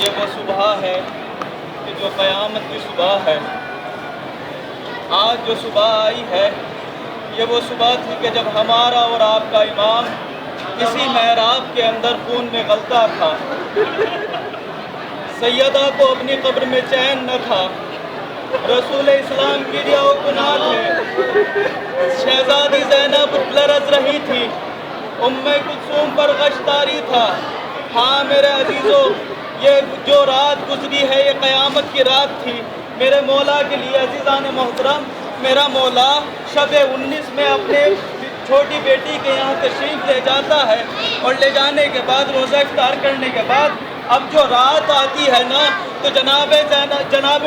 یہ وہ صبح ہے کہ جو قیامت کی صبح ہے۔ آج جو صبح آئی ہے یہ وہ صبح تھی کہ جب ہمارا اور آپ کا امام اسی محراب کے اندر خون میں غلطہ تھا۔ سیدہ کو اپنی قبر میں چین نہ تھا، رسول اسلام کی ریا و گناہ تھے، شہزادی زینب لرز رہی تھی، ام کلثوم پر غش طاری تھا۔ ہاں میرے عزیزو، یہ جو رات گزری ہے یہ قیامت کی رات تھی میرے مولا کے لیے۔ عزیزان محترم، میرا مولا شب 19 میں اپنے چھوٹی بیٹی کے یہاں تشریف لے جاتا ہے، اور لے جانے کے بعد روزہ افطار کرنے کے بعد اب جو رات آتی ہے نا تو جناب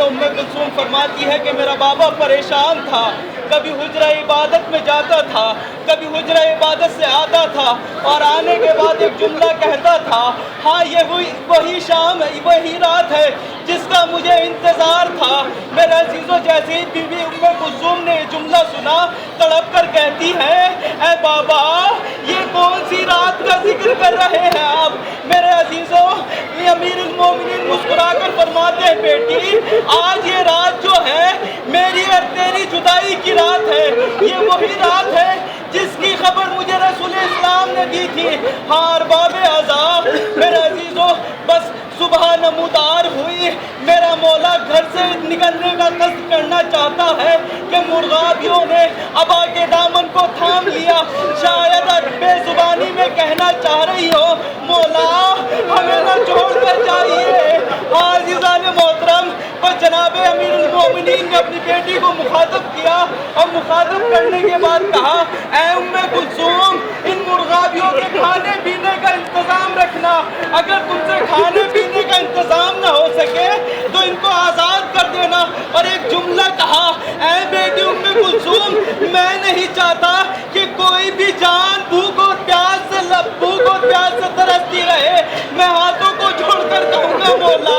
ام کلثوم فرماتی ہے کہ میرا بابا پریشان تھا، کبھی حجرہ عبادت میں جاتا تھا، کبھی حجرہ عبادت سے آتا تھا، اور آنے کے بعد ایک جملہ کہتا تھا، ہاں یہ وہی شام ہے، وہی رات ہے جس کا مجھے انتظار تھا۔ میرے عزیزو، جیسے ہی بی بی ام کلثوم نے یہ جملہ سنا تڑپ کر کہتی ہے، اے بابا یہ کون سی رات کا ذکر کر رہے ہیں آپ؟ میرے عزیزو، امیر المومنین مسکرا کر فرماتے ہیں، بیٹی آج یہ رات جو ہے میری اور تیری جدائی کی رات ہے، یہ وہی رات ہے جس کی خبر مجھے رسول اسلام نے دی تھی۔ ہاں ارباب اعضاء، میرے عزیزو، بس صبح نمودار ہوئی، میرا مولا گھر سے نکلنے کا قصد کرنا چاہتا ہے کہ مرغابیوں نے ابا کے دامن کو تھام لیا، شاید بے زبانی میں کہنا چاہ رہی ہو، مولا ہمیں نہ چھوڑ کر جائیے۔ ہاں عزیزان محترم، بس جناب امیر المومنین نے اپنی بیٹی کو مخاطب کیا، اور مخاطب کرنے کے بعد کہا، اے ام کلثوم ان مرغابیوں کے کھانے پینے کا انتظام رکھنا، اگر تم سے کھانے پینے کا انتظام نہ ہو سکے تو ان کو آزاد کر دینا۔ اور ایک جملہ کہا، اے بیٹی ام کلثوم میں نہیں چاہتا کہ کوئی بھی جان بھوک اور پیاس سے ترستی رہے۔ میں ہاتھوں کو جوڑ کر کہوں گا، مولا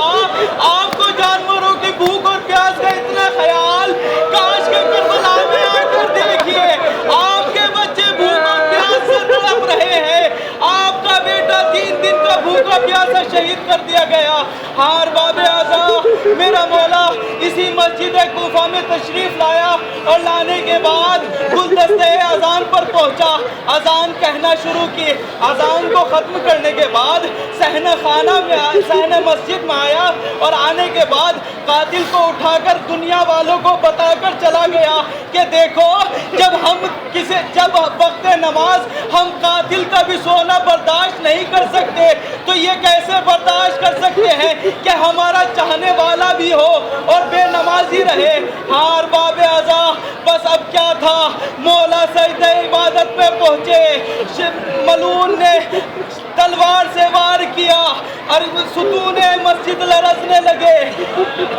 آپ کو جانوروں کی بھوک اور پیاس کا اتنا خیال، کاش کہ کربلا میں آ کر دیکھیے، آپ کے بچے بھوک اور پیاس سے تڑپ رہے ہیں، آپ کا بیٹا 3 دن کا بھوکا پیاسا شہید کر دیا گیا۔ ہاں ارباب اعضاء، میرا مولا اسی مسجد کوفہ میں تشریف لایا، اور لانے کے بعد گلدستے اذان پر پہنچا، اذان کہنا شروع کی۔ اذان کو ختم کرنے کے بعد صحن مسجد میں آیا، اور آنے کے بعد قاتل کو اٹھا کر دنیا والوں کو بتا کر چلا گیا کہ دیکھو، جب وقت نماز ہم قاتل کا بھی سونا برداشت نہیں کر سکتے تو یہ کیسے برداشت کر سکتے ہیں کہ ہمارا چاہنے والا بھی ہو اور بے نمازی رہے۔ ہاں ارباب اعضاء، بس اب کیا تھا، مولا سجدہ عبادت پہ پہنچے، ملعون نے تلوار سے وار کیا اور ستون مسجد لرزنے لگے،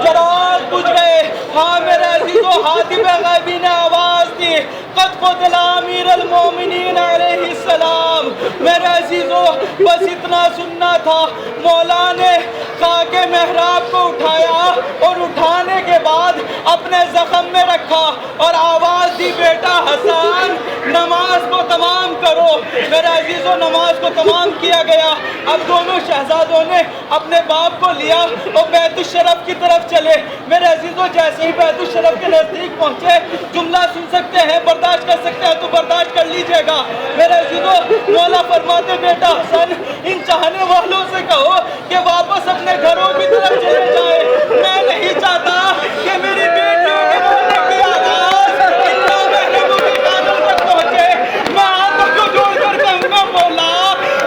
چراغ بجھ گئے۔ ہاں میرے عزیزو، حاتم غیبی نے آواز دی، قد قتل امیر المومنین علیہ السلام۔ میرے عزیزو، بس اتنا سننا تھا، مولا نے خاک محراب کو اٹھایا، اور اٹھانے کے بعد اپنے زخم میں رکھا اور آواز دی، بیٹا حسن نماز کو تمام کرو۔ میرے عزیزو، نماز کو تمام کیا گیا۔ اب دونوں شہزادوں نے اپنے باپ کو لیا اور بیت الشرف کی طرف چلے۔ میرے عزیزو، جیسے ہی بیت الشرف کے نزدیک پہنچے، جملہ سن سکتے ہیں، برداشت کر سکتے ہیں تو برداشت کر لیجئے گا۔ میرے عزیزو، مولا فرماتے، بیٹا حسن ان چاہنے والوں سے کہو کہ واپس اپنے گھروں کی طرف چلے جائیں، میں نہیں چاہتا کہ میری بیٹیوں کے بولنے کی آواز اتنا محرموں کے قابل تک پہنچے۔ میں ہاتھوں کو جوڑ کر کہوں گا، مولا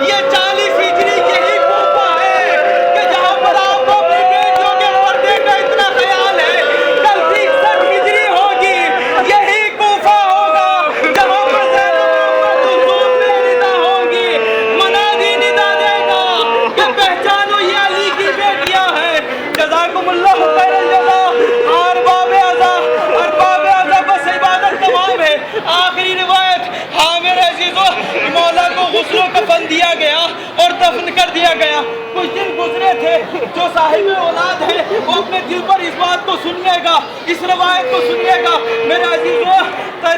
یہ 40 ہجری یہی کوفہ ہے کہ جہاں پر آپ کو اپنی بیٹیوں کے پردے کا اتنا خیال ہے، کل 60 ہجری ہوگی، یہی کوفہ ہوگا جہاں پر زینب کلثوم میں ندا ہوں گی، منادی ندا دے گا کہ پہچانو یہ علی کی بیٹیاں ہیں۔ جزاکم اللہ خیر الجزا۔ ارباب اعضاء، بس عبادت تمام ہے۔ آخری روایت، ہاں میرے عزیزو، مولا کو غسل و کفن دیا گیا اور دفن کر دیا گیا۔ کچھ دن گزرے تھے، جو صاحب اولاد ہے وہ اپنے دل پر اس بات کو سنیے گا، اس روایت کو سنیے گا۔ میرے عزیزو،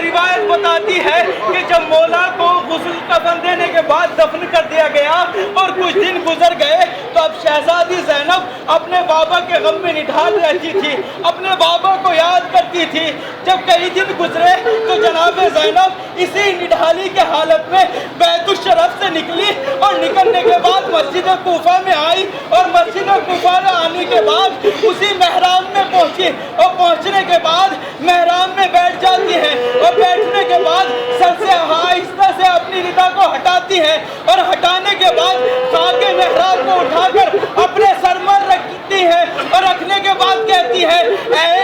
روایت بتاتی ہے کہ جب مولا کو غسل کفن دینے کے بعد دفن کر دیا گیا اور کچھ دن گزر گئے تو اب شہزادی زینب اپنے بابا کے غم میں نڈھال رہتی تھی، اپنے بابا کو یاد کرتی تھی۔ جب کئی دن گزرے تو جناب زینب اسی نڈھالی کے حالت میں بیت الشرف سے نکلی، اور نکلنے کے بعد مسجد کوفہ میں آئی، اور مسجد کوفہ میں آنے کے بعد اسی محراب میں پہنچی، اور پہنچنے کے بعد محراب میں بیٹھ جاتی ہے، اور بیٹھنے کے بعد سر سے آہستہ سے اپنی ردا کو ہٹاتی ہے، اور ہٹانے کے بعد خاک محراب کو اٹھا کر اپنے سر پر رکھتی ہے، اور رکھنے کے بعد کہتی ہے اے